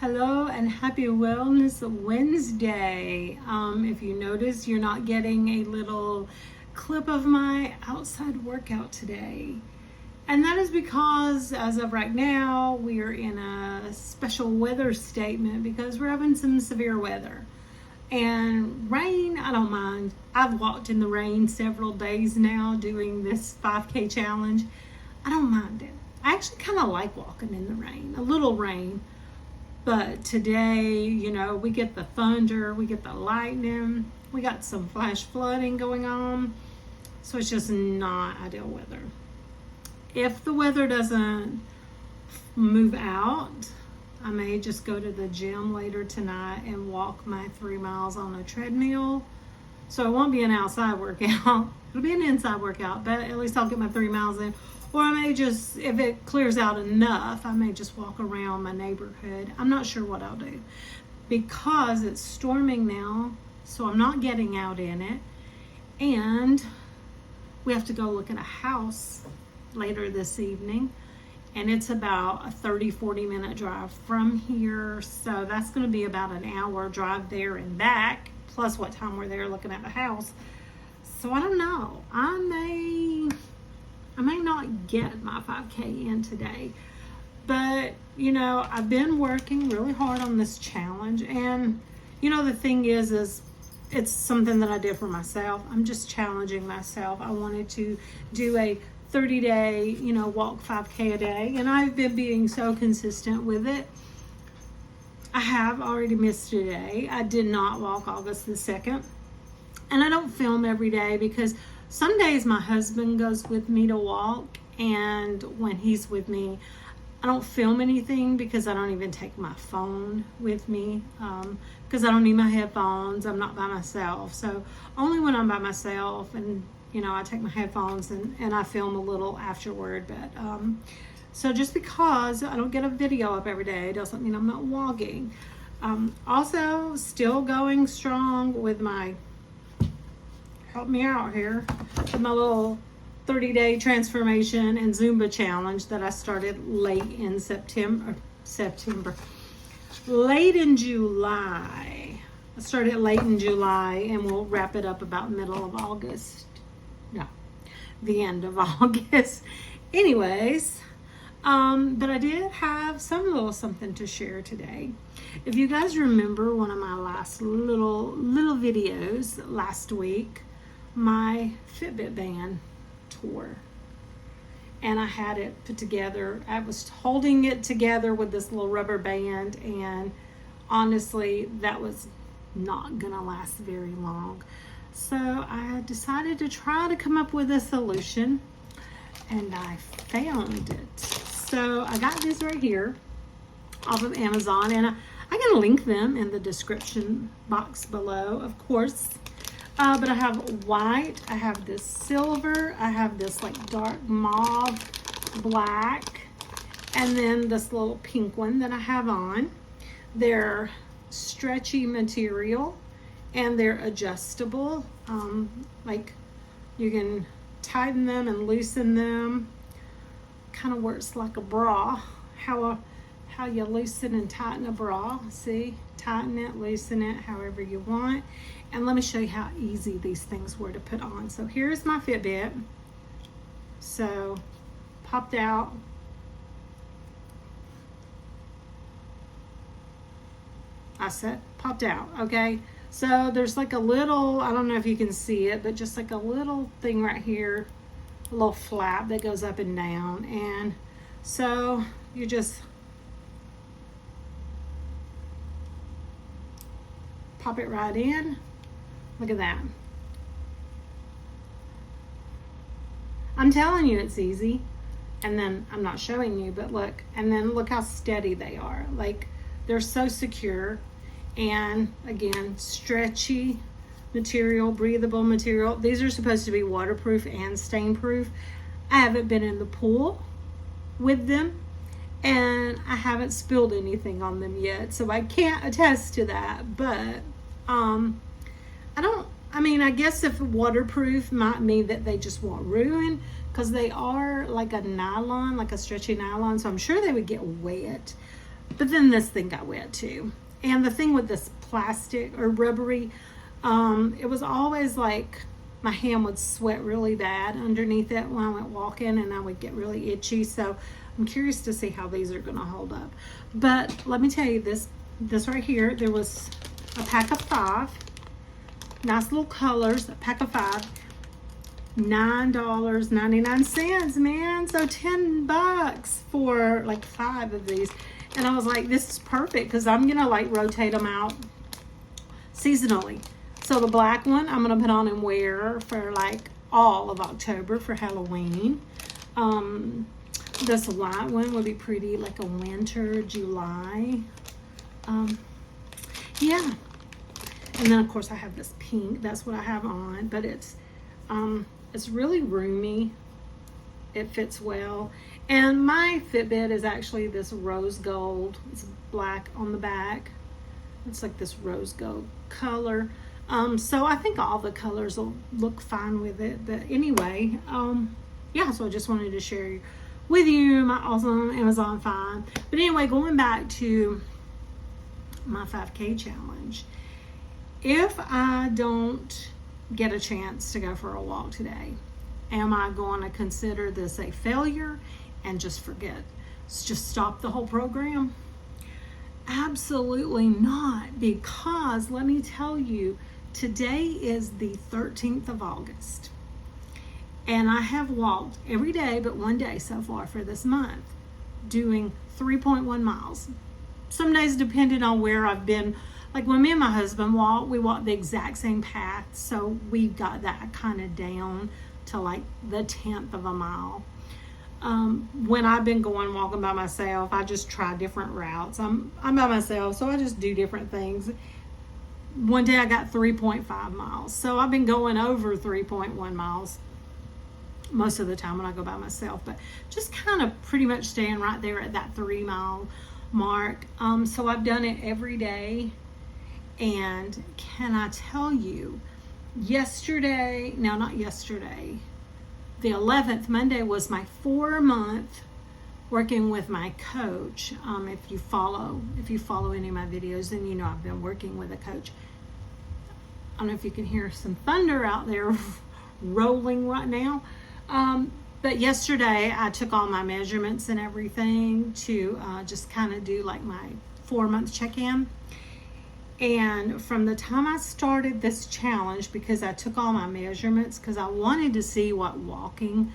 Hello and happy Wellness Wednesday. If you notice, you're not getting a little clip of my outside workout today. And that is because as of right now, we are in a special weather statement because we're having some severe weather. And rain, I don't mind. I've walked in the rain several days now doing this 5K challenge. I don't mind it. I actually kind of like walking in the rain, a little rain. But today, we get the thunder, we get the lightning, we got some flash flooding going on. So it's just not ideal weather. If the weather doesn't move out, I may just go to the gym later tonight and walk my 3 miles on a treadmill. So it won't be an outside workout. It'll be an inside workout, but at least I'll get my 3 miles in. Or I may just, if it clears out enough, I may just walk around my neighborhood. I'm not sure what I'll do because it's storming now, so I'm not getting out in it. And we have to go look at a house later this evening. And it's about a 30-40 minute drive from here. So that's going to be about an hour drive there and back, plus what time we're there looking at the house. So I don't know. I may not get my 5K in today, but I've been working really hard on this challenge, and the thing is it's something that I did for myself. I'm just challenging myself. I wanted to do a 30-day, walk 5K a day, and I've been being so consistent with it. I have already missed a day. I did not walk August the 2nd, and I don't film every day because some days my husband goes with me to walk, and when he's with me, I don't film anything because I don't even take my phone with me because I don't need my headphones. I'm not by myself. So only when I'm by myself and, I take my headphones and I film a little afterward. But so just because I don't get a video up every day doesn't mean I'm not walking. Also, still going strong with my help me out here, my little 30-day transformation and Zumba challenge that I started late in late in July. I started late in July and we'll wrap it up about middle of August. No, the end of August. Anyways, but I did have some little something to share today. If you guys remember one of my last little videos last week, my Fitbit band tore, and I had it put together. I was holding it together with this little rubber band, and honestly that was not gonna last very long. So I decided to try to come up with a solution, and I found it. So I got these right here off of Amazon, and I'm gonna link them in the description box below, of course. But I have white, I have this silver, I have this like dark mauve black, and then this little pink one that I have on. They're stretchy material and they're adjustable. Like you can tighten them and loosen them. Kind of works like a bra. How you loosen and tighten a bra. See? Tighten it, loosen it, however you want. And let me show you how easy these things were to put on. So here's my Fitbit. So popped out. I said popped out, okay? So there's like a little, I don't know if you can see it, but just like a little thing right here, a little flap that goes up and down. And so you just pop it right in. Look at that. I'm telling you it's easy. And then I'm not showing you, but look. And then look how steady they are. Like, they're so secure. And again, stretchy material, breathable material. These are supposed to be waterproof and stain proof. I haven't been in the pool with them, and I haven't spilled anything on them yet, so I can't attest to that. But I guess if waterproof might mean that they just won't ruin, because they are like a nylon, like a stretchy nylon, so I'm sure they would get wet. But then this thing got wet too. And the thing with this plastic or rubbery, it was always like my hand would sweat really bad underneath it when I went walking, and I would get really itchy. So I'm curious to see how these are going to hold up. But let me tell you, this right here, there was a pack of 5. Nice little colors, a pack of 5. $9.99, man. So $10 for like 5 of these. And I was like, this is perfect because I'm going to like rotate them out seasonally. So the black one I'm going to put on and wear for like all of October for Halloween. This white one would be pretty like a winter, July. Yeah. And then of course I have this pink. That's what I have on, but it's really roomy. It fits well. And my Fitbit is actually this rose gold. It's black on the back. It's like this rose gold color. So I think all the colors will look fine with it. But anyway, yeah, so I just wanted to share with you my awesome Amazon find. But anyway, going back to my 5K challenge. If I don't get a chance to go for a walk today, am I going to consider this a failure and just forget? Just stop the whole program? Absolutely not, because let me tell you, today is the 13th of August, and I have walked every day but one day so far for this month, doing 3.1 miles. Some days depending on where I've been. Like when me and my husband walk, we walk the exact same path, so we've got that kind of down to like the 10th of a mile. When I've been going walking by myself, I just try different routes. I'm by myself, so I just do different things. One day I got 3.5 miles, so I've been going over 3.1 miles most of the time when I go by myself, but just kind of pretty much staying right there at that 3 mile mark. So I've done it every day. And can I tell you, the 11th, Monday was my 4-month working with my coach. If you follow any of my videos, then you know I've been working with a coach. I don't know if you can hear some thunder out there rolling right now. But yesterday I took all my measurements and everything to just kind of do like my 4-month check-in. And from the time I started this challenge, because I took all my measurements, because I wanted to see what walking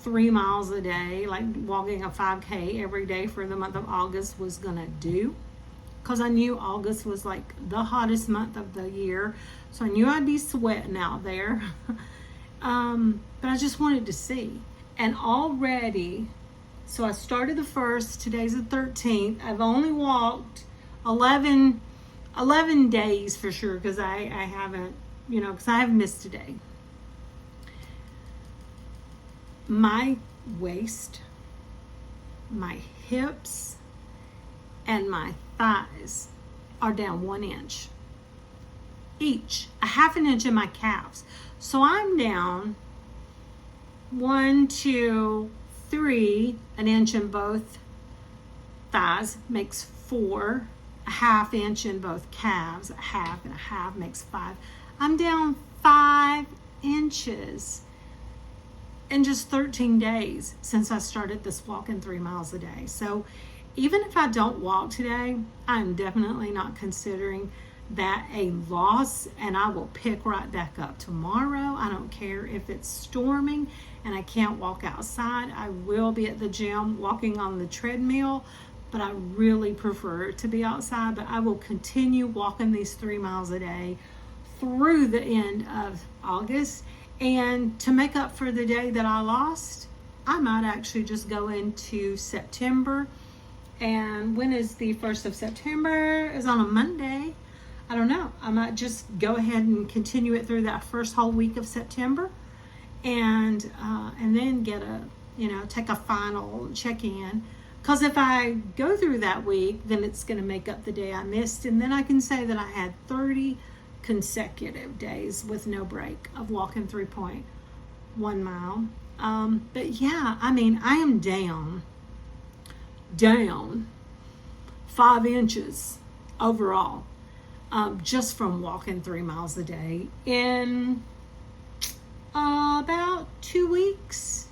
3 miles a day, like walking a 5K every day for the month of August was going to do. Because I knew August was like the hottest month of the year. So I knew I'd be sweating out there. But I just wanted to see. And already, so I started the 1st, today's the 13th. I've only walked 11 days for sure, because I haven't, because I have missed a day. My waist, my hips, and my thighs are down 1 inch each, a 1/2 inch in my calves. So I'm down 1, 2, 3, an inch in both thighs makes 4. A 1/2 inch in both calves, a 1/2 and a 1/2 makes 5. I'm down 5 inches in just 13 days since I started this walking 3 miles a day. So even if I don't walk today, I'm definitely not considering that a loss, and I will pick right back up tomorrow. I don't care if it's storming and I can't walk outside. I will be at the gym walking on the treadmill, but I really prefer to be outside. But I will continue walking these 3 miles a day through the end of August. And to make up for the day that I lost, I might actually just go into September. And when is the 1st of September? It's on a Monday. I don't know. I might just go ahead and continue it through that first whole week of September, and then get take a final check-in. Because if I go through that week, then it's going to make up the day I missed, and then I can say that I had 30 consecutive days with no break of walking 3.1 mile. But yeah, I mean, I am down 5 inches overall, just from walking 3 miles a day in about 2 weeks.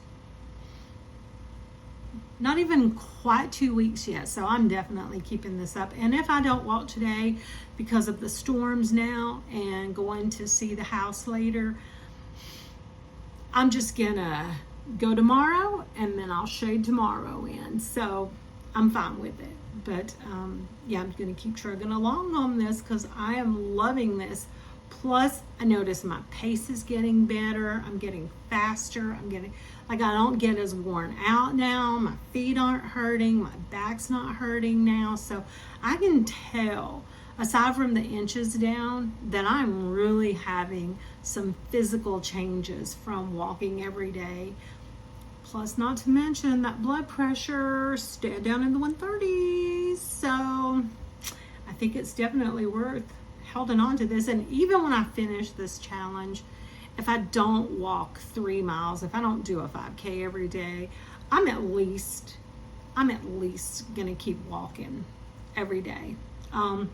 Not even quite 2 weeks yet, so I'm definitely keeping this up. And if I don't walk today because of the storms now and going to see the house later, I'm just gonna go tomorrow and then I'll shade tomorrow in. So I'm fine with it. But yeah, I'm gonna keep trugging along on this because I am loving this. Plus, I notice my pace is getting better. I'm getting faster. I don't get as worn out now. My feet aren't hurting. My back's not hurting now. So I can tell, aside from the inches down, that I'm really having some physical changes from walking every day. Plus, not to mention that blood pressure stayed down in the 130s. So I think it's definitely worth holding on to this. And even when I finish this challenge, if I don't walk 3 miles, if I don't do a 5K every day, I'm at least gonna keep walking every day. I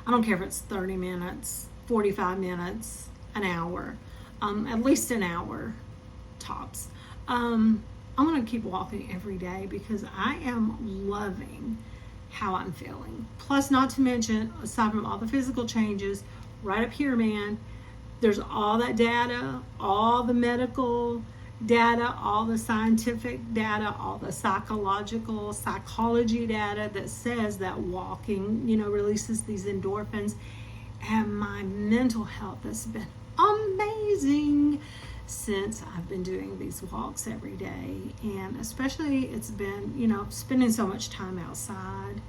don't care if it's 30 minutes, 45 minutes, an hour, at least an hour tops. I'm gonna keep walking every day because I am loving how I'm feeling. Plus, not to mention, aside from all the physical changes, right up here, man, there's all that data, all the medical data, all the scientific data, all the psychology data that says that walking, releases these endorphins. And my mental health has been amazing since I've been doing these walks every day. And especially it's been, spending so much time outside.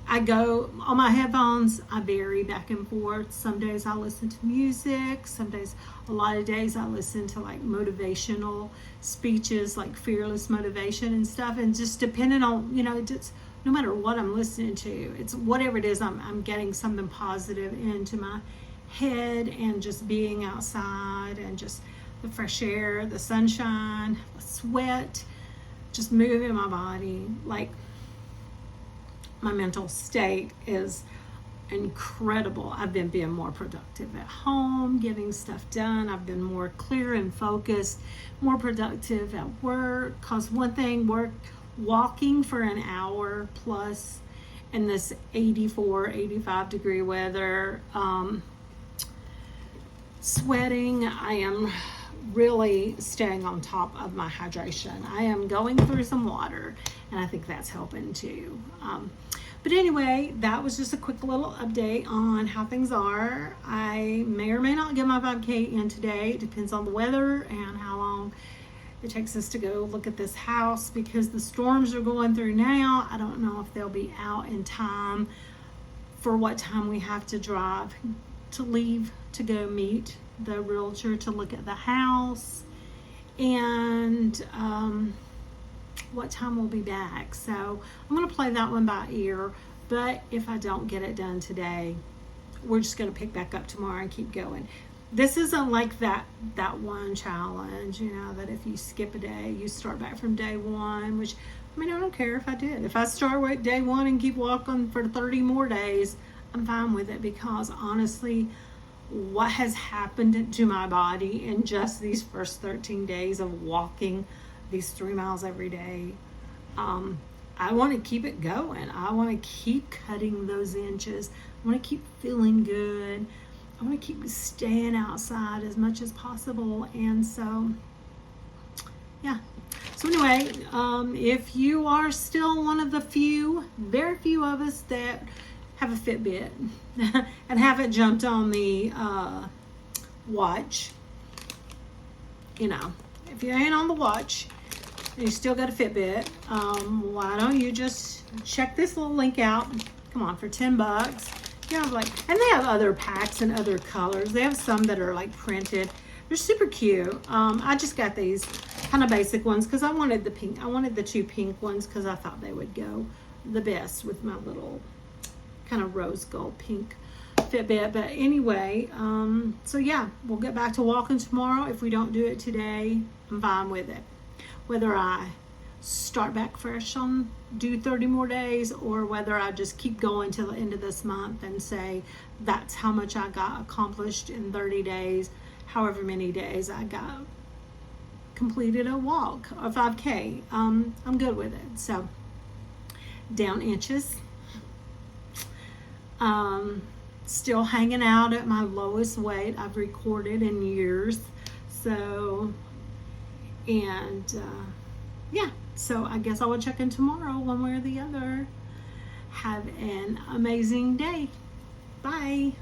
I go on my headphones, I vary back and forth. Some days I listen to music. A lot of days I listen to like motivational speeches, like fearless motivation and stuff. And just depending on, just no matter what I'm listening to, it's whatever it is, I'm getting something positive into my head, and just being outside and just the fresh air, the sunshine, the sweat, just moving my body. Like, my mental state is incredible. I've been being more productive at home, getting stuff done. I've been more clear and focused, more productive at work. Because one thing, walking for an hour plus in this 84, 85 degree weather, sweating, I am really staying on top of my hydration. I am going through some water, and I think that's helping too. But anyway, that was just a quick little update on how things are. I may or may not get my 5K in today. It depends on the weather and how long it takes us to go look at this house, because the storms are going through now. I don't know if they'll be out in time for what time we have to drive to leave to go meet the realtor to look at the house, and what time we'll be back. So I'm going to play that one by ear. But if I don't get it done today, we're just going to pick back up tomorrow and keep going. This isn't like that one challenge, that if you skip a day, you start back from day one, which, I don't care if I did. If I start with day one and keep walking for 30 more days, I'm fine with it, because honestly, what has happened to my body in just these first 13 days of walking these 3 miles every day, I want to keep it going. I want to keep cutting those inches. I want to keep feeling good. I want to keep staying outside as much as possible. And so, yeah. So anyway, if you are still one of the very few of us that have a Fitbit and haven't jumped on the watch, if you ain't on the watch and you still got a Fitbit, why don't you just check this little link out? Come on, for $10. And they have other packs and other colors. They have some that are like printed. They're super cute. I just got these kind of basic ones because I wanted the pink. I wanted the 2 pink ones because I thought they would go the best with my little kind of rose gold pink Fitbit. But anyway, so yeah, we'll get back to walking tomorrow. If we don't do it today, I'm fine with it. Whether I start back fresh on do 30 more days, or whether I just keep going till the end of this month and say that's how much I got accomplished in 30 days, however many days I got completed a walk, a 5K. I'm good with it. So down inches. Still hanging out at my lowest weight I've recorded in years. So, and yeah, so I guess I will check in tomorrow one way or the other. Have an amazing day. Bye.